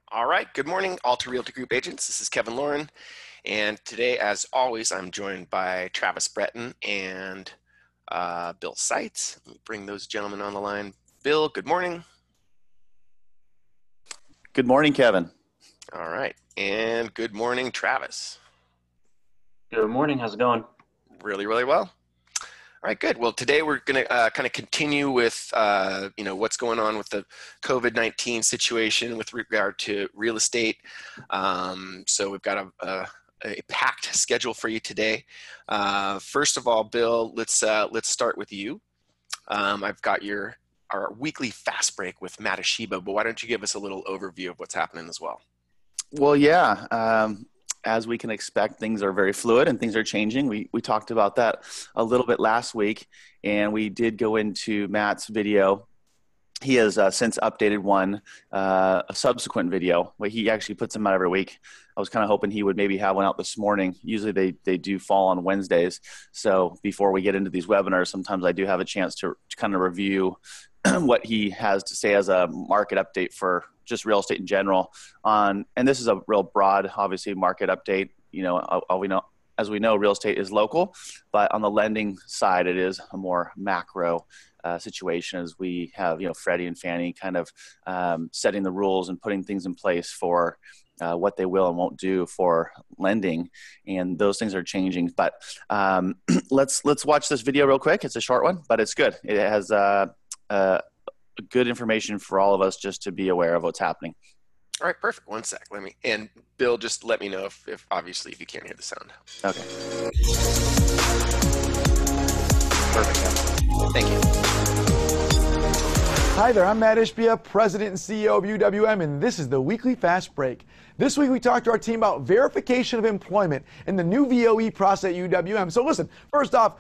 All right, good morning, Alta Realty Group agents. This is Kevin Lauren, and today, as always, I'm joined by Travis Breton and Bill Seitz. Let me bring those gentlemen on the line. Bill, good morning. Good morning, Kevin. All right, and good morning, Travis. Good morning. How's it going? Really, really well. All right, good. Well, today we're going to kind of continue with, what's going on with the COVID-19 situation with regard to real estate. So we've got a packed schedule for you today. First of all, Bill, let's start with you. I've got our weekly fast break with Matashiba, but why don't you give us a little overview of what's happening as well? Well, yeah. As we can expect, things are very fluid and things are changing. We talked about that a little bit last week, and we did go into Matt's video. He has since updated a subsequent video, where he actually puts them out every week. I was kind of hoping he would maybe have one out this morning. Usually they do fall on Wednesdays. So before we get into these webinars, sometimes I do have a chance to kind of review what he has to say as a market update for just real estate in general. And this is a real broad, obviously, market update. As we know, real estate is local, but on the lending side, it is a more macro situation, as we have, Freddie and Fannie kind of setting the rules and putting things in place for what they will and won't do for lending, and those things are changing. But let's watch this video real quick. It's a short one, but it's good. It has good information for all of us just to be aware of what's happening. All right, perfect. One sec. And Bill, just let me know if obviously if you can't hear the sound. Okay. Perfect. Thank you. Hi there, I'm Matt Ishbia, President and CEO of UWM, and this is the Weekly Fast Break. This week we talked to our team about verification of employment and the new VOE process at UWM. So listen, first off,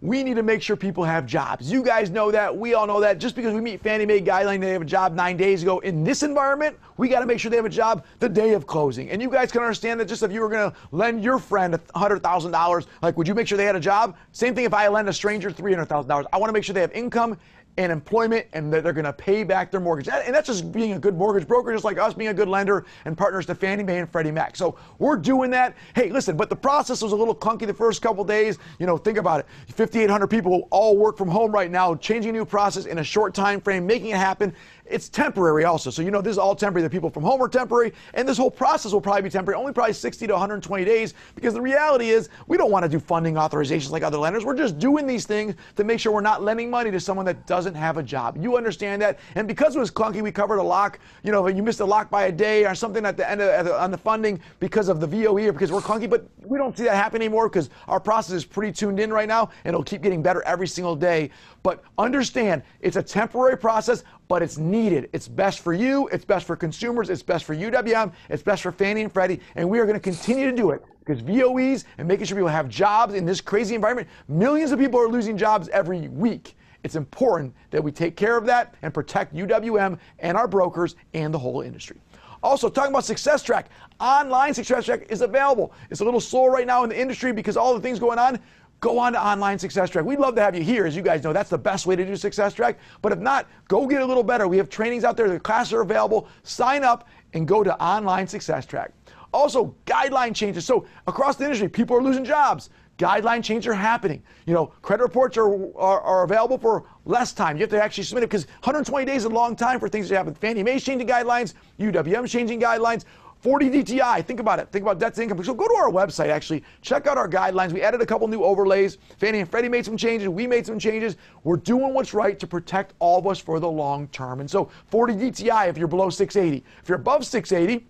we need to make sure people have jobs. You guys know that. We all know that. Just because we meet Fannie Mae guideline, they have a job 9 days ago. In this environment, we got to make sure they have a job the day of closing. And you guys can understand that. Just if you were going to lend your friend $100,000, would you make sure they had a job? Same thing if I lend a stranger $300,000. I want to make sure they have income and employment, and that they're going to pay back their mortgage. And that's just being a good mortgage broker, just like us being a good lender and partners to Fannie Mae and Freddie Mac. So we're doing that. Hey, listen, but the process was a little clunky the first couple days. Think about it. 5,800 people all work from home right now, changing a new process in a short time frame, making it happen. It's temporary also. So, this is all temporary. The people from home are temporary, and this whole process will probably be temporary, only probably 60 to 120 days, because the reality is we don't want to do funding authorizations like other lenders. We're just doing these things to make sure we're not lending money to someone that doesn't have a job. You understand that? And because it was clunky, we covered a lock. If you missed a lock by a day or something at the end on the funding because of the VOE or because we're clunky, but we don't see that happen anymore because our process is pretty tuned in right now, and it'll keep getting better every single day. But understand, it's a temporary process, but it's needed. It's best for you, it's best for consumers, it's best for UWM, it's best for Fannie and Freddie, and we are going to continue to do it because VOEs and making sure people have jobs in this crazy environment, millions of people are losing jobs every week. It's important that we take care of that and protect UWM and our brokers and the whole industry. Also, talking about Success Track, online Success Track is available. It's a little slow right now in the industry because all the things going on. Go on to Online Success Track. We'd love to have you here. As you guys know, that's the best way to do Success Track. But if not, go get a little better. We have trainings out there. The classes are available. Sign up and go to Online Success Track. Also, guideline changes. So across the industry, people are losing jobs. Guideline changes are happening. Credit reports are available for less time. You have to actually submit it because 120 days is a long time for things to happen. Fannie Mae's changing guidelines. UWM's changing guidelines. 40 DTI, think about it. Think about debt to income. So go to our website, actually. Check out our guidelines. We added a couple new overlays. Fannie and Freddie made some changes. We made some changes. We're doing what's right to protect all of us for the long term. And so 40 DTI if you're below 680. If you're above 680,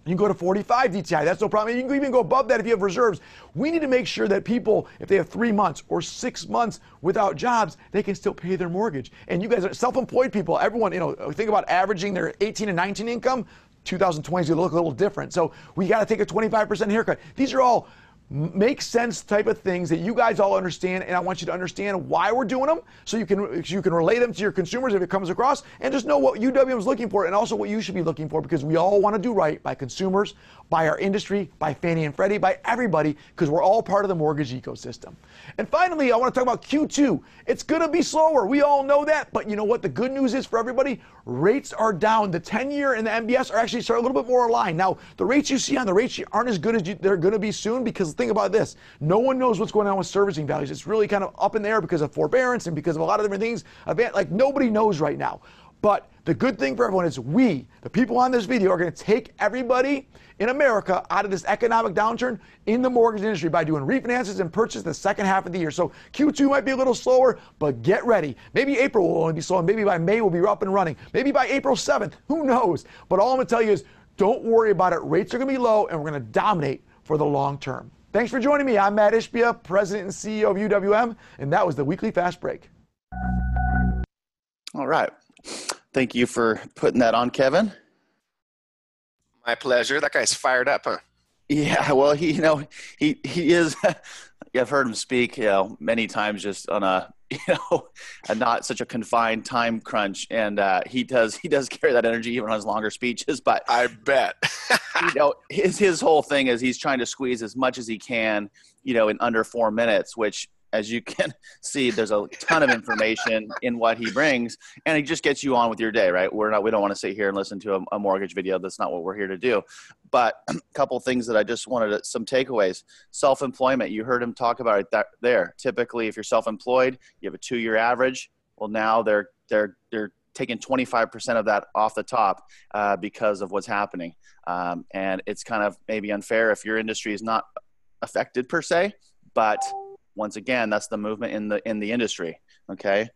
you can go to 45 DTI. That's no problem. You can even go above that if you have reserves. We need to make sure that people, if they have 3 months or 6 months without jobs, they can still pay their mortgage. And you guys are self-employed people. Everyone, think about averaging their 18 and 19 income. 2020 is going to look a little different. So we got to take a 25% haircut. These are all make sense type of things that you guys all understand, and I want you to understand why we're doing them so you can relate them to your consumers if it comes across, and just know what UWM is looking for and also what you should be looking for, because we all want to do right by consumers, by our industry, by Fannie and Freddie, by everybody, because we're all part of the mortgage ecosystem. And finally, I want to talk about Q2. It's going to be slower. We all know that, but you know what the good news is for everybody? Rates are down. The 10-year and the MBS are actually starting a little bit more aligned. Now, the rates you see on the rate sheet aren't as good as they're going to be soon, because think about this. No one knows what's going on with servicing values. It's really kind of up in the air because of forbearance and because of a lot of different things. Like, nobody knows right now. But the good thing for everyone is we, the people on this video, are going to take everybody in America out of this economic downturn in the mortgage industry by doing refinances and purchase the second half of the year. So Q2 might be a little slower, but get ready. Maybe April will only be slow, and maybe by May we'll be up and running. Maybe by April 7th, who knows? But all I'm going to tell you is don't worry about it. Rates are going to be low, and we're going to dominate for the long term. Thanks for joining me. I'm Matt Ishbia, President and CEO of UWM, and that was the Weekly Fast Break. All right. Thank you for putting that on, Kevin. My pleasure. That guy's fired up, huh? Yeah, well, he is. I've heard him speak, many times, just on a not such a confined time crunch, and he does carry that energy even on his longer speeches. But I bet. his whole thing is he's trying to squeeze as much as he can, in under 4 minutes, which, as you can see, there's a ton of information in what he brings, and he just gets you on with your day, right? We don't want to sit here and listen to a mortgage video. That's not what we're here to do. But a couple things that I just wanted some takeaways. Self-employment, you heard him talk about it there. Typically, if you're self-employed, you have a 2-year average. Well, now they're taking 25% of that off the top because of what's happening. And it's kind of maybe unfair if your industry is not affected per se, but once again, that's the movement in the industry. Okay,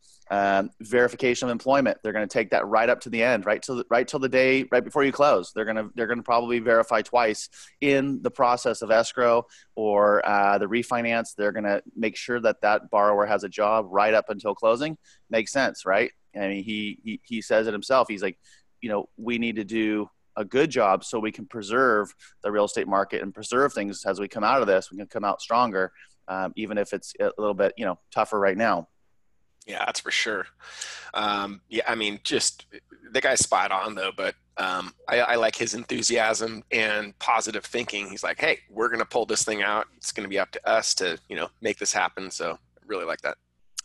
verification of employment. They're going to take that right up to the end, right till the day right before you close. They're going to probably verify twice in the process of escrow or the refinance. They're going to make sure that borrower has a job right up until closing. Makes sense, right? I mean, he says it himself. He's like, we need to do a good job so we can preserve the real estate market and preserve things as we come out of this. We can come out stronger. Even if it's a little bit, tougher right now. Yeah, that's for sure. Yeah, I mean, just the guy's spot on though, but I like his enthusiasm and positive thinking. He's like, hey, we're going to pull this thing out. It's going to be up to us to, make this happen. So I really like that.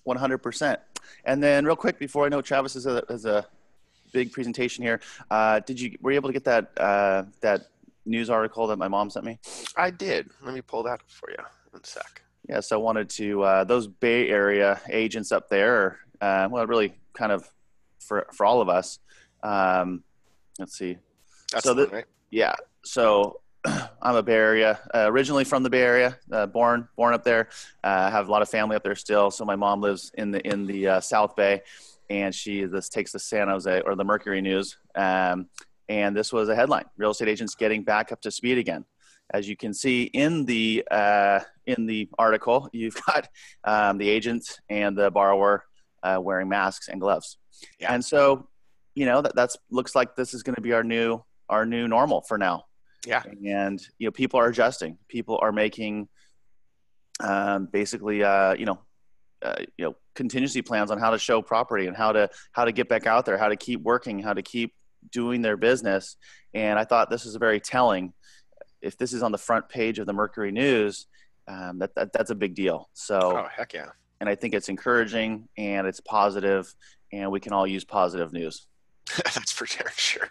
100%. And then real quick, before I know Travis has a big presentation here, were you able to get that news article that my mom sent me? I did. Let me pull that up for you in a sec. Yeah, so I wanted to, those Bay Area agents up there, really kind of for all of us. Let's see. That's the one, right? Yeah, so I'm a Bay Area, originally from the Bay Area, born up there. Have a lot of family up there still. So my mom lives in the South Bay, and she takes the San Jose or the Mercury News. And this was a headline: real estate agents getting back up to speed again. As you can see in the article, you've got the agent and the borrower wearing masks and gloves. Yeah. And so, that's looks like this is going to be our new normal for now. Yeah. And people are adjusting. People are making basically contingency plans on how to show property and how to get back out there, how to keep working, how to keep doing their business. And I thought this is very telling. If this is on the front page of the Mercury News, that's a big deal. So, oh, heck yeah. And I think it's encouraging and it's positive, and we can all use positive news. That's for sure.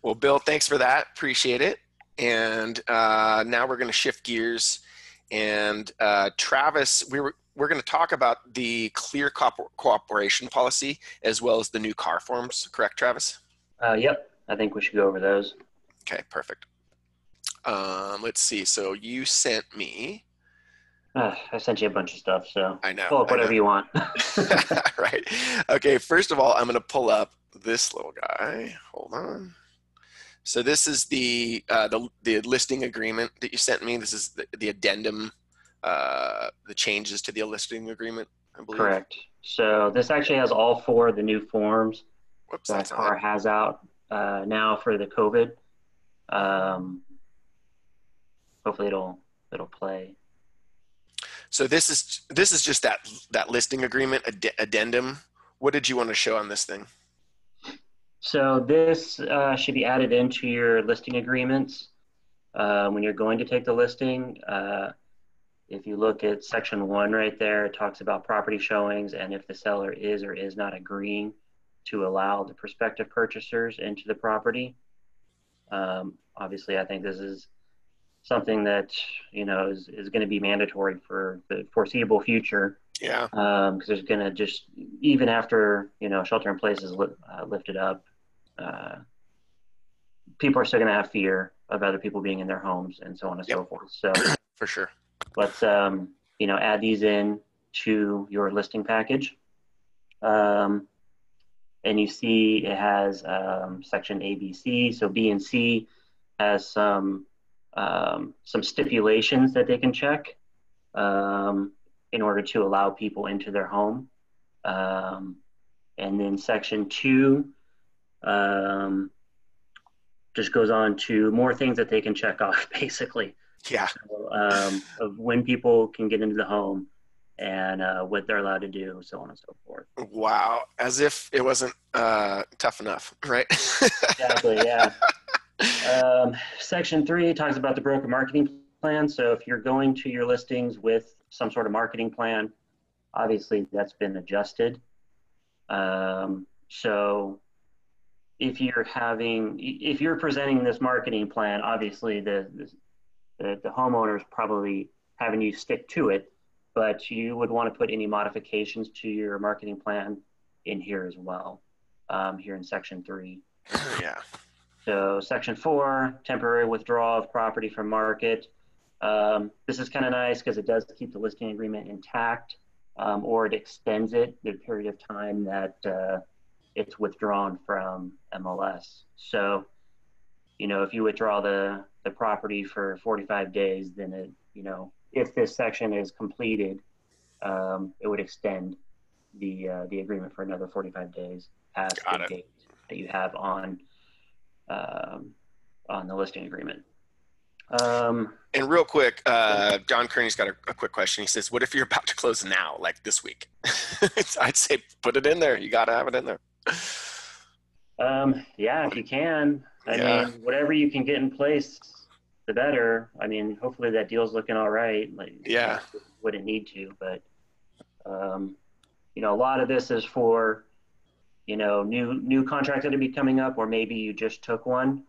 Well, Bill, thanks for that. Appreciate it. And now we're going to shift gears. And Travis, we're going to talk about the clear cooperation policy as well as the new car forms. Correct, Travis? Yep. I think we should go over those. Okay, perfect. Let's see. So you sent me. I sent you a bunch of stuff, so I know. Pull up whatever you want. Right. Okay. First of all, I'm going to pull up this little guy. Hold on. So this is the listing agreement that you sent me. This is the addendum, the changes to the listing agreement, I believe. Correct. So this actually has all 4 of the new forms Whoops, that CAR has out now for the COVID. Hopefully it'll it'll play. So this is just that listing agreement addendum. What did you want to show on this thing? So this should be added into your listing agreements when you're going to take the listing. If you look at section 1 right there, it talks about property showings and if the seller is or is not agreeing to allow the prospective purchasers into the property. Obviously, I think this is something that, is going to be mandatory for the foreseeable future. Yeah. Because there's going to just, even after, shelter in place is lifted up, people are still going to have fear of other people being in their homes and so on and so forth. So for sure. Let's, add these in to your listing package. And you see it has section A, B, C. So B and C has some stipulations that they can check in order to allow people into their home. And then section 2 just goes on to more things that they can check off, basically. Yeah. So, of when people can get into the home and what they're allowed to do, so on and so forth. Wow. As if it wasn't tough enough, right? Exactly, yeah. Section 3 talks about the broker marketing plan. So if you're going to your listings with some sort of marketing plan, obviously that's been adjusted. So if you're presenting this marketing plan, obviously the homeowner is probably having you stick to it, but you would want to put any modifications to your marketing plan in here as well, here in section 3. Yeah. So section 4, temporary withdrawal of property from market. This is kind of nice because it does keep the listing agreement intact, or it extends it the period of time that it's withdrawn from MLS. So, if you withdraw the property for 45 days, then it, if this section is completed, it would extend the agreement for another 45 days past the date that you have on the listing agreement. And real quick, John Kearney's got a quick question. He says, what if you're about to close now, like this week? I'd say put it in there. You got to have it in there. Yeah, if you can. I mean, whatever you can get in place, the better. I mean, hopefully that deal's looking all right. Wouldn't need to, but a lot of this is for new contracts that would be coming up, or maybe you just took one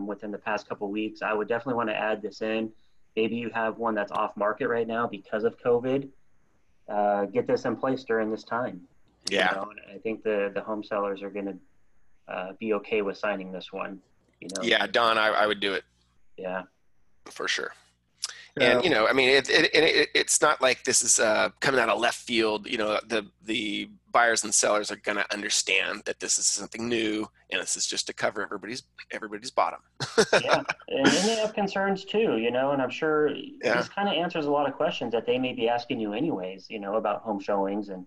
within the past couple of weeks. I would definitely want to add this in. Maybe you have one that's off market right now because of COVID. Get this in place during this time. Yeah. And I think the home sellers are going to be okay with signing this one. Yeah, Don, I would do it. Yeah, for sure. So, and I mean, it's not like this is coming out of left field. The buyers and sellers are going to understand that this is something new, and this is just to cover everybody's bottom. Yeah, and they have concerns too, and I'm sure this kind of answers a lot of questions that they may be asking you anyways, about home showings and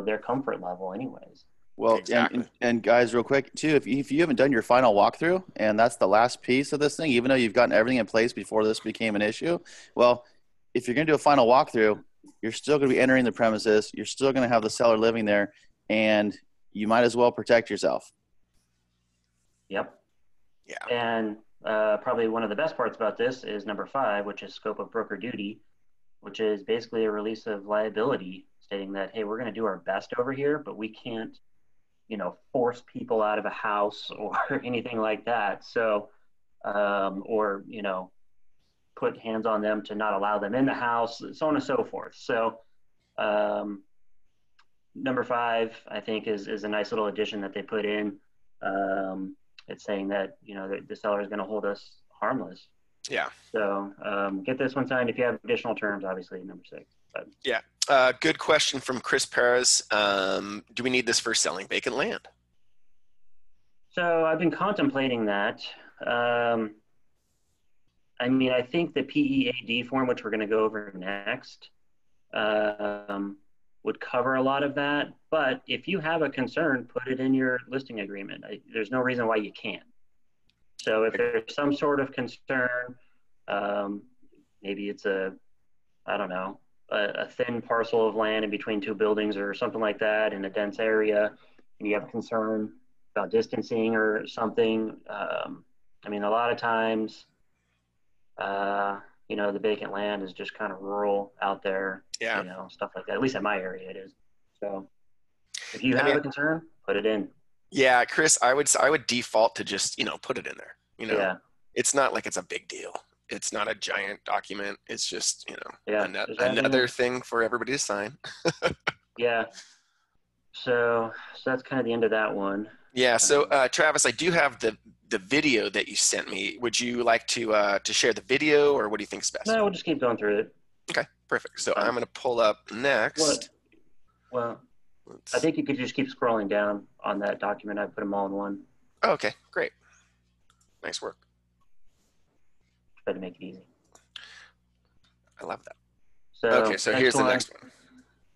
their comfort level anyways. Well, exactly. and guys, real quick too, if you haven't done your final walkthrough, and that's the last piece of this thing, even though you've gotten everything in place before this became an issue, well, if you're going to do a final walkthrough, you're still going to be entering the premises. You're still going to have the seller living there, and you might as well protect yourself. Yep. Yeah. And probably one of the best parts about this is number 5, which is scope of broker duty, which is basically a release of liability, stating that, hey, we're going to do our best over here, but we can't force people out of a house or anything like that. So, or, put hands on them to not allow them in the house, so on and so forth. So, number 5, I think is a nice little addition that they put in. It's saying that, the seller is going to hold us harmless. Yeah. So, get this one signed. If you have additional terms, obviously number 6. But. Yeah. Good question from Chris Perez. Do we need this for selling vacant land? So I've been contemplating that. I mean, I think the PEAD form, which we're going to go over next, would cover a lot of that. But if you have a concern, put it in your listing agreement. There's no reason why you can't. So if there's some sort of concern Maybe it's I don't know, a thin parcel of land in between two buildings or something like that in a dense area, and you have concern about distancing or something. I mean, a lot of times, the vacant land is just kind of rural out there, Yeah. stuff like that. At least in my area it is. So if you I have mean, a concern, put it in. yeah, Chris, I would default to just, put it in there. Yeah. It's not like it's a big deal. It's not a giant document. It's just, Yeah. another thing for everybody to sign. Yeah. So that's kind of the end of that one. Yeah. So, Travis, I do have the video that you sent me. Would you like to share the video, or what do you think is best? No, we'll just keep going through it. Okay, perfect. So I'm going to pull up next. Well, I think you could just keep scrolling down on that document. I put them all in one. Oh, okay, great. Nice work. Try to make it easy. I love that. So okay, so here's the next one.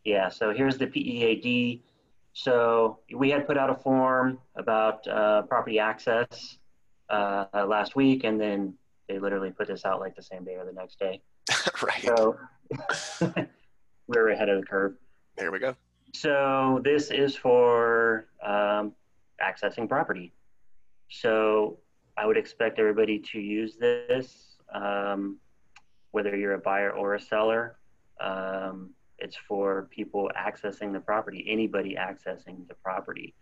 Yeah, so here's the PEAD. So we had put out a form about property access last week, and then they literally put this out like the same day or the next day. Right. So we were ahead of the curve. There we go. So this is for accessing property. So I would expect everybody to use this, whether you're a buyer or a seller. It's for people accessing the property, anybody accessing the property.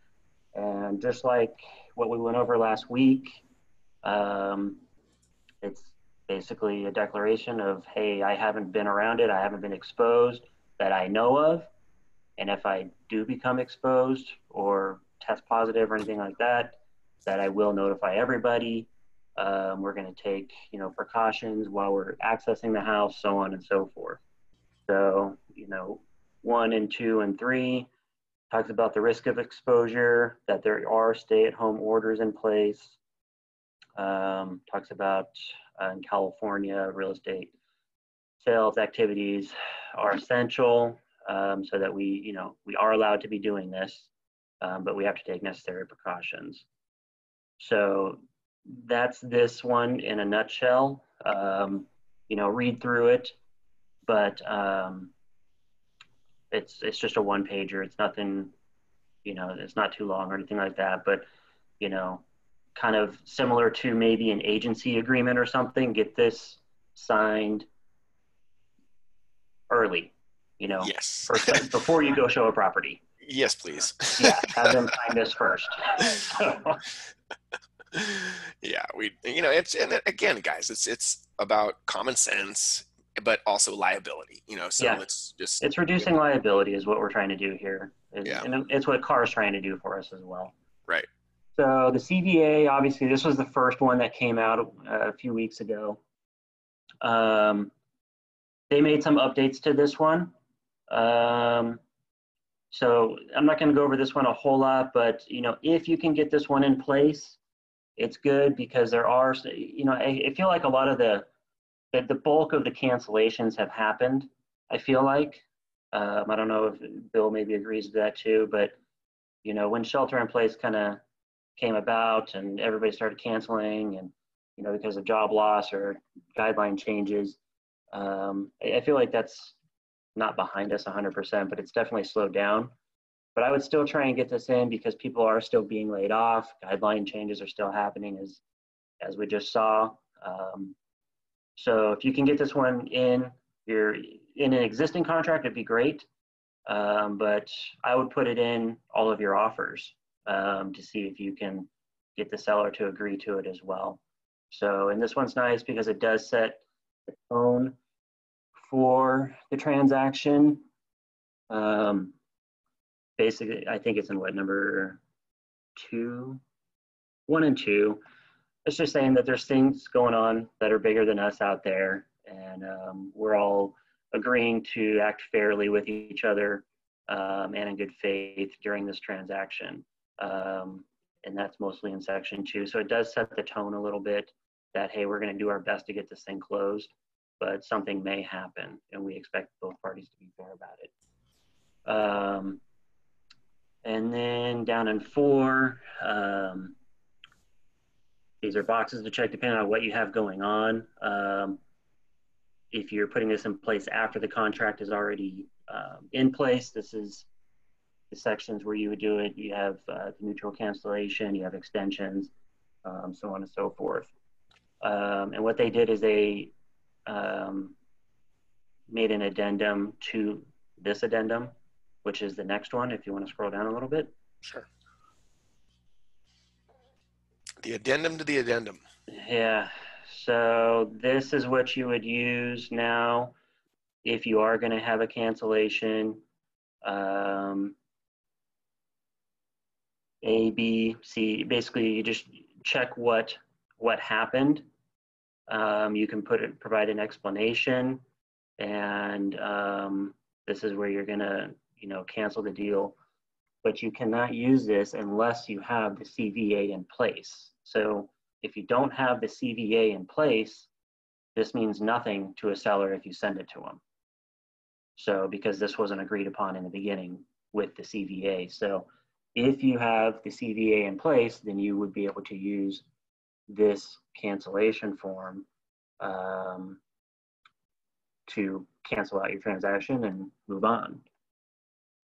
And just like what we went over last week, it's basically a declaration of, hey, I haven't been around it, I haven't been exposed that I know of. And if I do become exposed or test positive or anything like that, that I will notify everybody. We're going to take, precautions while we're accessing the house, so on and so forth. So, 1 and 2 and 3 talks about the risk of exposure, that there are stay-at-home orders in place. Talks about in California, real estate sales activities are essential, so that we are allowed to be doing this, but we have to take necessary precautions. So that's this one in a nutshell. Read through it, but it's just a one pager. It's nothing, it's not too long or anything like that, but, kind of similar to maybe an agency agreement or something. Get this signed early, Yes. first, before you go show a property. Yes, please. Yeah, have them sign this first. Yeah, and again, guys, it's about common sense, but also liability, so yeah. It's reducing liability is what we're trying to do here. And it's what CAR is trying to do for us as well. Right. So the CVA, obviously, this was the first one that came out a few weeks ago. They made some updates to this one. So I'm not going to go over this one a whole lot, but, if you can get this one in place, it's good, because there are, I feel like a lot of the bulk of the cancellations have happened, I feel like. I don't know if Bill maybe agrees with that too, but, when shelter in place kind of came about and everybody started canceling and, because of job loss or guideline changes, I feel like that's not behind us 100%, but it's definitely slowed down. But I would still try and get this in, because people are still being laid off. Guideline changes are still happening, as we just saw. So if you can get this one in, you're in an existing contract, it'd be great. But I would put it in all of your offers to see if you can get the seller to agree to it as well. So, and this one's nice because it does set the tone for the transaction. Basically, I think it's in number 2, 1 and 2. It's just saying that there's things going on that are bigger than us out there, and we're all agreeing to act fairly with each other and in good faith during this transaction. And that's mostly in section 2. So it does set the tone a little bit that, hey, we're going to do our best to get this thing closed, but something may happen, and we expect both parties to be fair about it. And then down in 4, These are boxes to check depending on what you have going on. If you're putting this in place after the contract is already in place, this is the sections where you would do it. You have the mutual cancellation, you have extensions, so on and so forth. And what they did is they made an addendum to this addendum, which is the next one, if you want to scroll down a little bit. Sure. The addendum to the addendum. Yeah. So this is what you would use now if you are going to have a cancellation. A, B, C. Basically, you just check what happened. You can provide an explanation, and this is where you're going to cancel the deal. But you cannot use this unless you have the CVA in place. So if you don't have the CVA in place, this means nothing to a seller if you send it to them. So because this wasn't agreed upon in the beginning with the CVA. So if you have the CVA in place, then you would be able to use this cancellation form to cancel out your transaction and move on.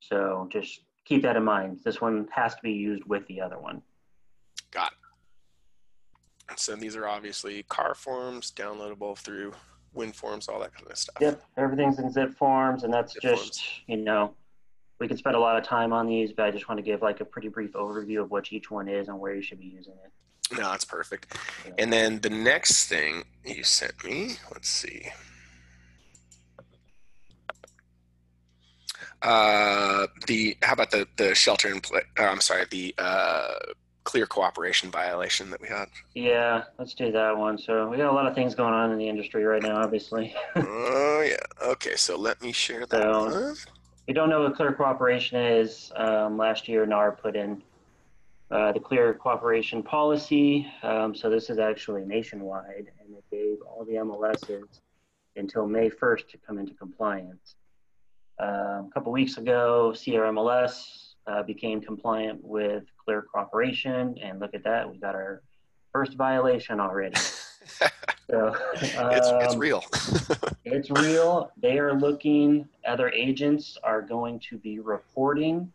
So just keep that in mind. This one has to be used with the other one. Got it. So these are obviously car forms, downloadable through WinForms, all that kind of stuff. Yep, everything's in zip forms, and that's zip just, forms. We can spend a lot of time on these, but I just want to give like a pretty brief overview of what each one is and where you should be using it. No, that's perfect. Yeah. And then the next thing you sent me, let's see. How about the shelter in place? I'm sorry, the clear cooperation violation that we had. Yeah, let's do that one. So we got a lot of things going on in the industry right now, obviously. Oh yeah. Okay, so let me share that one. If you don't know what clear cooperation is, last year NAR put in the clear cooperation policy. So this is actually nationwide, and it gave all the MLSs until May 1st to come into compliance. A couple weeks ago, CRMLS became compliant with clear cooperation, and look at that, we got our first violation already. So it's real. It's real. They are looking, other agents are going to be reporting.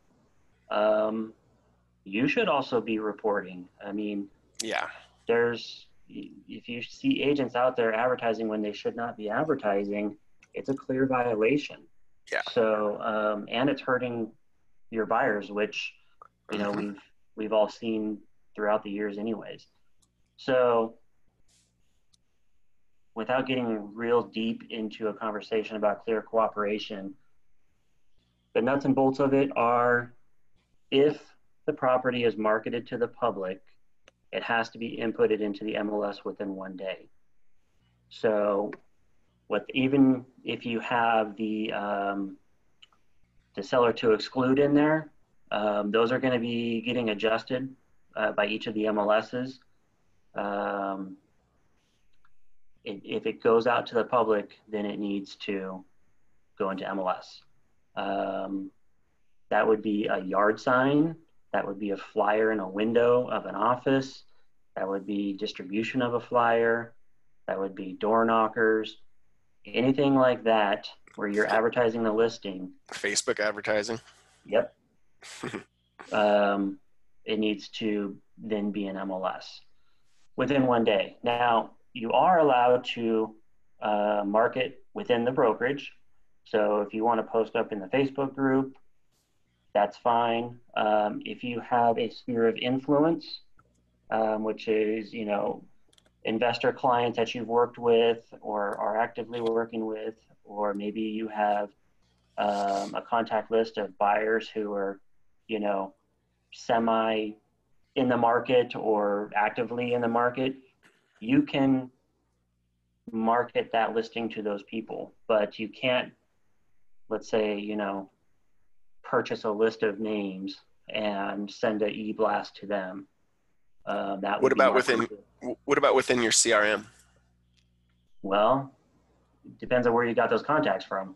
You should also be reporting. I mean, yeah, if you see agents out there advertising when they should not be advertising, it's a clear violation. Yeah. So, and it's hurting your buyers, which, we've all seen throughout the years anyways. So without getting real deep into a conversation about clear cooperation, the nuts and bolts of it are, if the property is marketed to the public, it has to be inputted into the MLS within 1 day. So even if you have the seller to exclude in there, those are going to be getting adjusted by each of the MLSs. If it goes out to the public, then it needs to go into MLS. That would be a yard sign. That would be a flyer in a window of an office. That would be distribution of a flyer. That would be door knockers. Anything like that where you're advertising the listing. Facebook advertising. Yep. It needs to then be an MLS within 1 day. Now, you are allowed to market within the brokerage. So if you want to post up in the Facebook group, that's fine. If you have a sphere of influence, which is, investor clients that you've worked with or are actively working with, or maybe you have a contact list of buyers who are, semi in the market or actively in the market, you can market that listing to those people, but you can't, let's say, purchase a list of names and send an e-blast to them. That would what about within your CRM? Well, it depends on where you got those contacts from.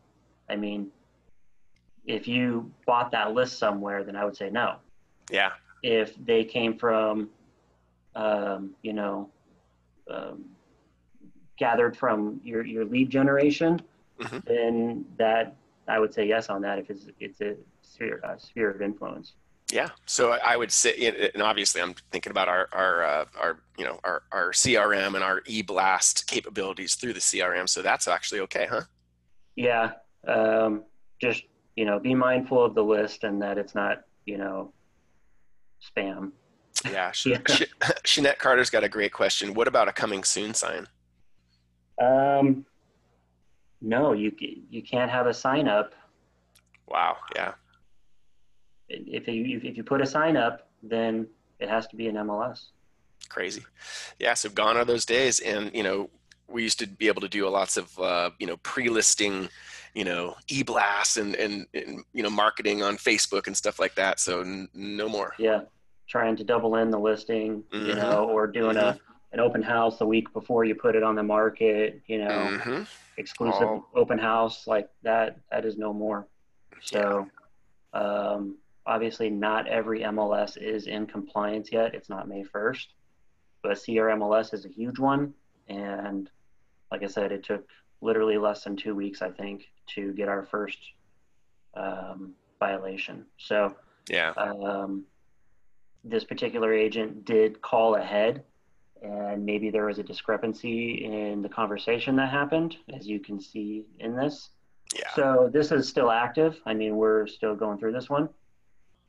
I mean, if you bought that list somewhere, then I would say no. Yeah. If they came from, gathered from your lead generation, Mm-hmm. then that I would say yes on that if it's a sphere of influence. Yeah. So I would say, and obviously I'm thinking about our CRM and our e-blast capabilities through the CRM. So that's actually okay, huh? Yeah. Just, be mindful of the list and that it's not, spam. Yeah. Yeah. Shanette Carter's got a great question. What about a coming soon sign? No, you can't have a sign up. Wow. Yeah. If you put a sign up, then it has to be an MLS. Crazy. Yeah. So gone are those days. And, we used to be able to do lots of, pre-listing, e-blasts and marketing on Facebook and stuff like that. So no more. Yeah. Trying to double in the listing, Mm-hmm. or doing an open house the week before you put it on the market, Mm-hmm. exclusive open house like that is no more. So obviously not every MLS is in compliance yet. It's not May 1st, but CRMLS is a huge one. And like I said, it took literally less than 2 weeks, I think, to get our first violation. So yeah. This particular agent did call ahead, and maybe there was a discrepancy in the conversation that happened, as you can see in this. Yeah. So this is still active. I mean, we're still going through this one,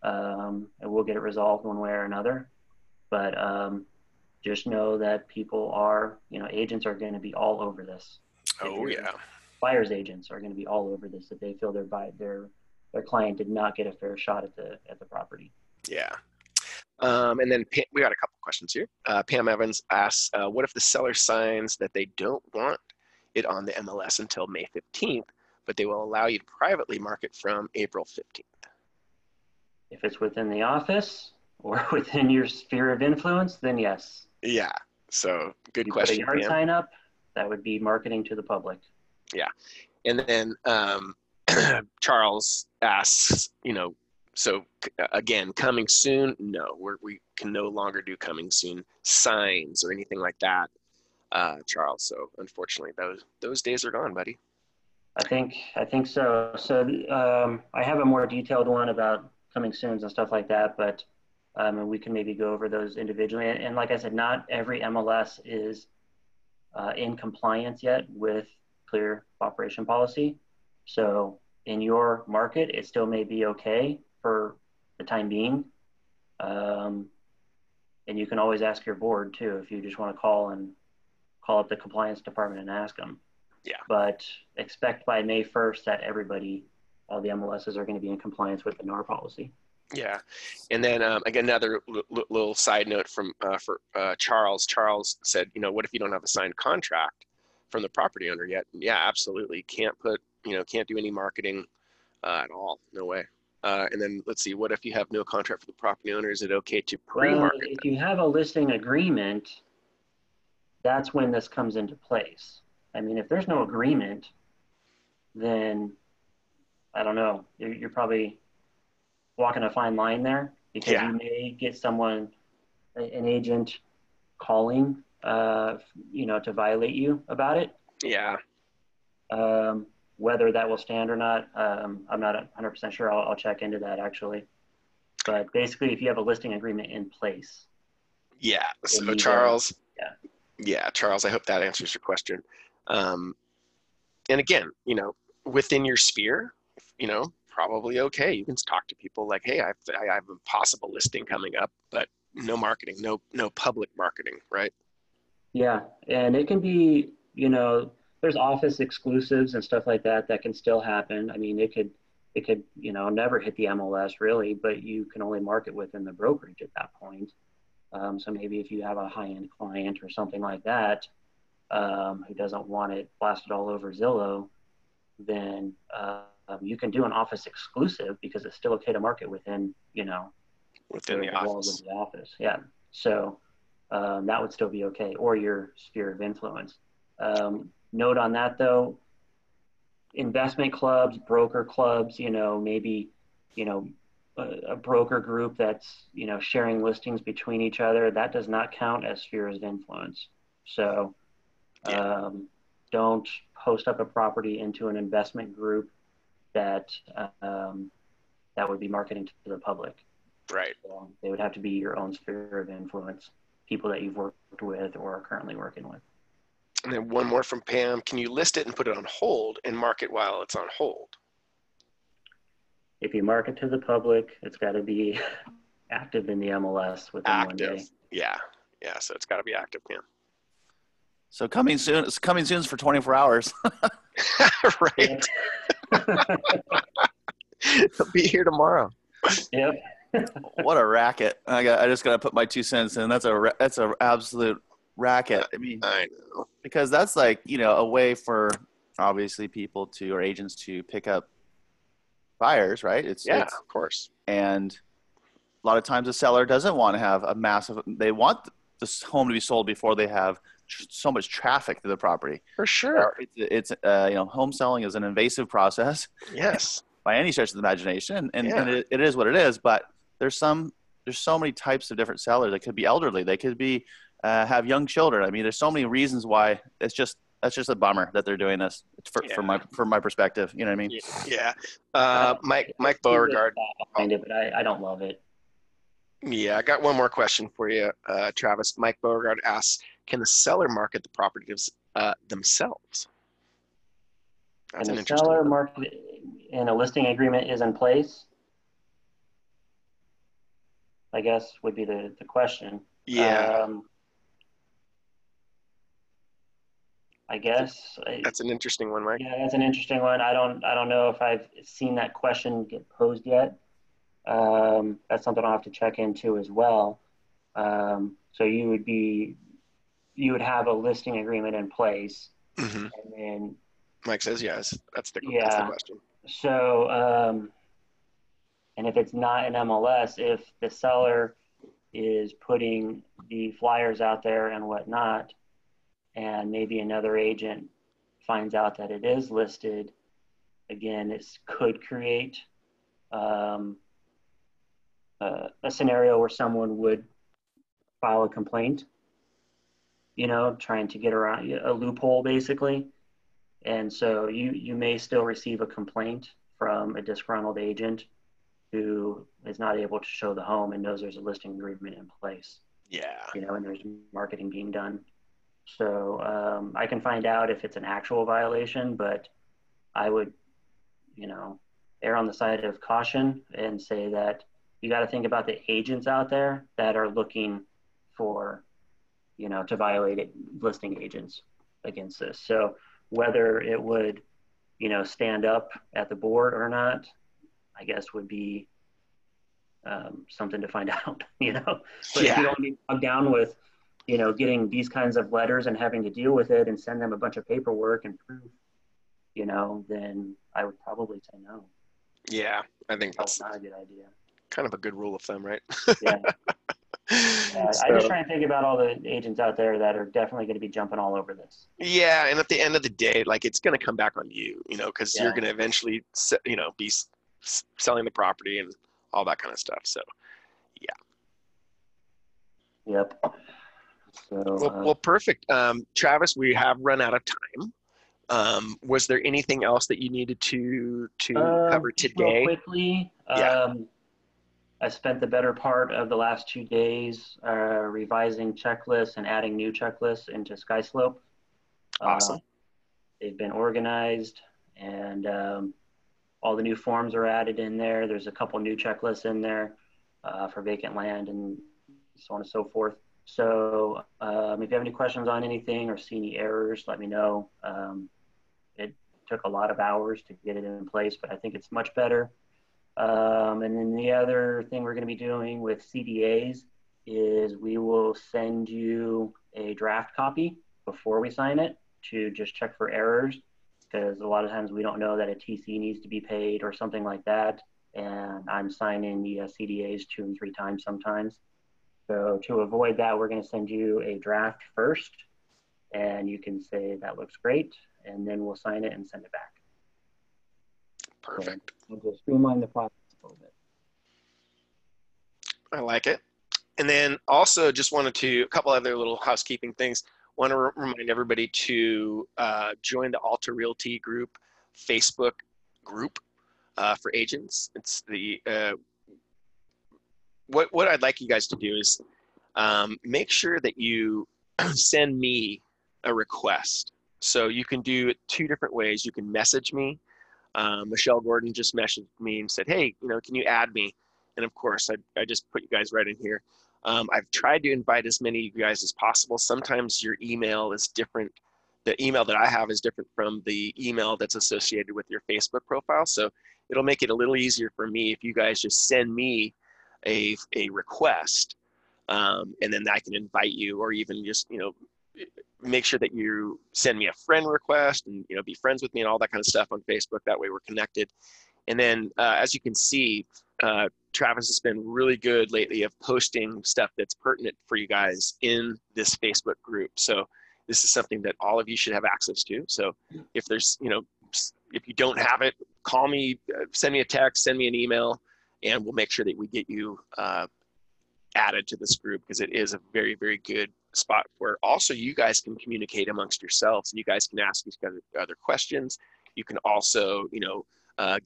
and we'll get it resolved one way or another. But just know that agents are going to be all over this. Oh yeah. Buyers agents are going to be all over this if they feel their client did not get a fair shot at the property. Yeah. And then we got a couple questions here. Pam Evans asks, what if the seller signs that they don't want it on the MLS until May 15th, but they will allow you to privately market from April 15th? If it's within the office or within your sphere of influence, then yes. Yeah. So good you question. Put a yard Pam. sign up, that would be marketing to the public. Yeah. And then Charles asks, so again, coming soon? No, we can no longer do coming soon signs or anything like that, Charles. So unfortunately, those days are gone, buddy. I think so. So I have a more detailed one about coming soons and stuff like that, but and we can maybe go over those individually. And like I said, not every MLS is in compliance yet with clear operation policy. So in your market, it still may be okay for the time being. And you can always ask your board too, if you just want to call up the compliance department and ask them. Yeah. But expect by May 1st that all the MLSs are going to be in compliance with the NAR policy. Yeah. And then again, another little side note for Charles. Charles said, what if you don't have a signed contract from the property owner yet? Yeah, absolutely. Can't do any marketing at all. No way. And then let's see, what if you have no contract for the property owner? Is it okay to pre-market? Well, if you have a listing agreement, that's when this comes into place. I mean, if there's no agreement, then I don't know. You're probably walking a fine line there, because you may get an agent calling, to violate you about it. Yeah. Whether that will stand or not, I'm not 100% sure. I'll check into that actually. But basically, if you have a listing agreement in place. Yeah. So Charles. Yeah. Yeah, Charles, I hope that answers your question. And again, within your sphere, probably okay. You can talk to people like, hey, I have a possible listing coming up, but no marketing, no public marketing, right? Yeah, and it can be, there's office exclusives and stuff like that can still happen. I mean, it could never hit the MLS really, but you can only market within the brokerage at that point. So maybe if you have a high-end client or something like that, who doesn't want it blasted all over Zillow, then you can do an office exclusive because it's still okay to market within the walls of the office. Yeah. So that would still be okay, or your sphere of influence. Note on that though, investment clubs, broker clubs, maybe, a broker group that's, sharing listings between each other, that does not count as spheres of influence. So don't post up a property into an investment group that that would be marketing to the public. Right. So they would have to be your own sphere of influence, people that you've worked with or are currently working with. And then one more from Pam. Can you list it and put it on hold and market while it's on hold? If you market to the public, it's got to be active in the MLS within 1 day. Yeah. Yeah. So it's got to be active, Pam. So coming soon. It's coming soon for 24 hours. Right. It'll be here tomorrow. Yep. What a racket! I just got to put my 2 cents in. That's a absolute racket. I mean, I know. because that's like, a way for obviously people or agents to pick up buyers, right? It's of course. And a lot of times the seller doesn't want to have they want this home to be sold before they have so much traffic to the property. For sure. It's home selling is an invasive process. Yes. By any stretch of the imagination, and it is what it is. But there's so many types of different sellers. They could be elderly. They could be have young children. I mean, there's so many reasons why that's just a bummer that they're doing this from my perspective. You know what I mean? Yeah. Mike Beauregard. Behind it, but I don't love it. Yeah, I got one more question for you, Travis. Mike Beauregard asks, can the seller market the properties themselves? That's an interesting seller one. market and a listing agreement is in place, I guess would be the question. Yeah. I guess that's an interesting one, Mike. Yeah, that's an interesting one. I don't know if I've seen that question get posed yet. That's something I'll have to check into as well. So you would have a listing agreement in place, mm-hmm. and then Mike says yes. That's the question. So, and if it's not an MLS, if the seller is putting the flyers out there and whatnot, and maybe another agent finds out that it is listed, again, this could create a scenario where someone would file a complaint, trying to get around a loophole, basically. And so you may still receive a complaint from a disgruntled agent who is not able to show the home and knows there's a listing agreement in place. Yeah. And there's marketing being done. So I can find out if it's an actual violation, but I would, err on the side of caution and say that you got to think about the agents out there that are looking for, to violate listing agents against this. So whether it would, stand up at the board or not, I guess would be something to find out, But if you don't need to come down with, getting these kinds of letters and having to deal with it and send them a bunch of paperwork and proof, then I would probably say no. Yeah, I think that's not a good idea. Kind of a good rule of thumb, right? Yeah. I just try and think about all the agents out there that are definitely going to be jumping all over this. Yeah, and at the end of the day, like, it's going to come back on you, because you're going to eventually, be selling the property and all that kind of stuff. So, yeah. Yep. So, well, perfect. Travis, we have run out of time. Was there anything else that you needed to cover today? Real quickly, I spent the better part of the last 2 days revising checklists and adding new checklists into SkySlope. Awesome. They've been organized, and all the new forms are added in there. There's a couple new checklists in there for vacant land and so on and so forth. So if you have any questions on anything or see any errors, let me know. It took a lot of hours to get it in place, but I think it's much better. And then the other thing we're going to be doing with CDAs is we will send you a draft copy before we sign it to just check for errors, because a lot of times we don't know that a TC needs to be paid or something like that. And I'm signing the CDAs 2 and 3 times sometimes. So to avoid that, we're going to send you a draft first, and you can say that looks great, and then we'll sign it and send it back. Perfect. So we'll just streamline the process a little bit. I like it. And then also just wanted a couple other little housekeeping things. want to remind everybody to join the Alta Realty group Facebook group for agents. It's the what I'd like you guys to do is make sure that you send me a request. So you can do it two different ways. You can message me. Michelle Gordon just messaged me and said, hey, can you add me? And of course, I just put you guys right in here. I've tried to invite as many of you guys as possible. Sometimes your email is different. The email that I have is different from the email that's associated with your Facebook profile. So it'll make it a little easier for me if you guys just send me a request, and then I can invite you, or even just, make sure that you send me a friend request and, be friends with me and all that kind of stuff on Facebook. That way we're connected. And then as you can see, Travis has been really good lately of posting stuff that's pertinent for you guys in this Facebook group. So this is something that all of you should have access to. So if there's, if you don't have it, call me, send me a text, send me an email, and we'll make sure that we get you added to this group, because it is a very, very good spot where also you guys can communicate amongst yourselves, and you guys can ask each other questions. You can also,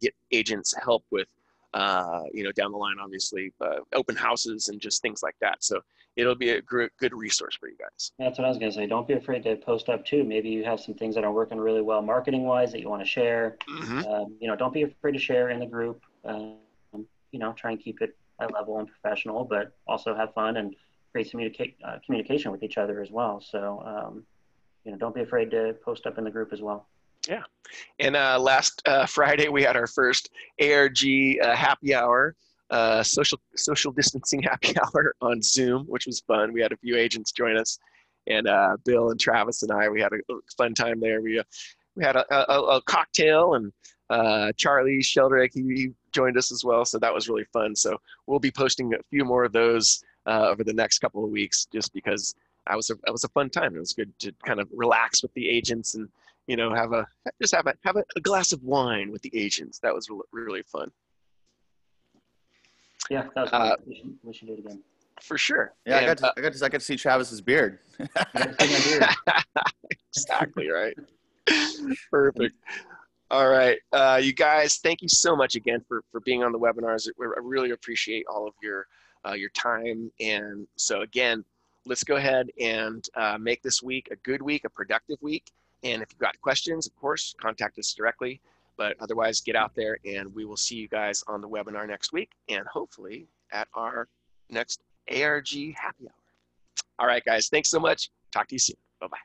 get agents help with, down the line, obviously, open houses and just things like that. So it'll be a good resource for you guys. That's what I was going to say. Don't be afraid to post up too. Maybe you have some things that are working really well marketing wise that you want to share. Don't be afraid to share in the group. Try and keep it high level and professional, but also have fun and create some communication with each other as well. So, don't be afraid to post up in the group as well. Yeah. And last Friday, we had our first ARG happy hour, social distancing happy hour on Zoom, which was fun. We had a few agents join us, and Bill and Travis and we had a fun time there. We had a cocktail, and Charlie Sheldrake, he joined us as well. So that was really fun. So we'll be posting a few more of those over the next couple of weeks, just because it was a fun time. It was good to kind of relax with the agents and, have a glass of wine with the agents. That was really fun. Yeah, that was fun. We should do it again. For sure. Yeah, and, I got to see Travis's beard. Exactly right. Perfect. All right, you guys, thank you so much again for being on the webinars. I really appreciate all of your time. And so again, let's go ahead and make this week a good week, a productive week. And if you've got questions, of course, contact us directly. But otherwise, get out there, and we will see you guys on the webinar next week, and hopefully at our next ARG happy hour. All right, guys, thanks so much. Talk to you soon. Bye-bye.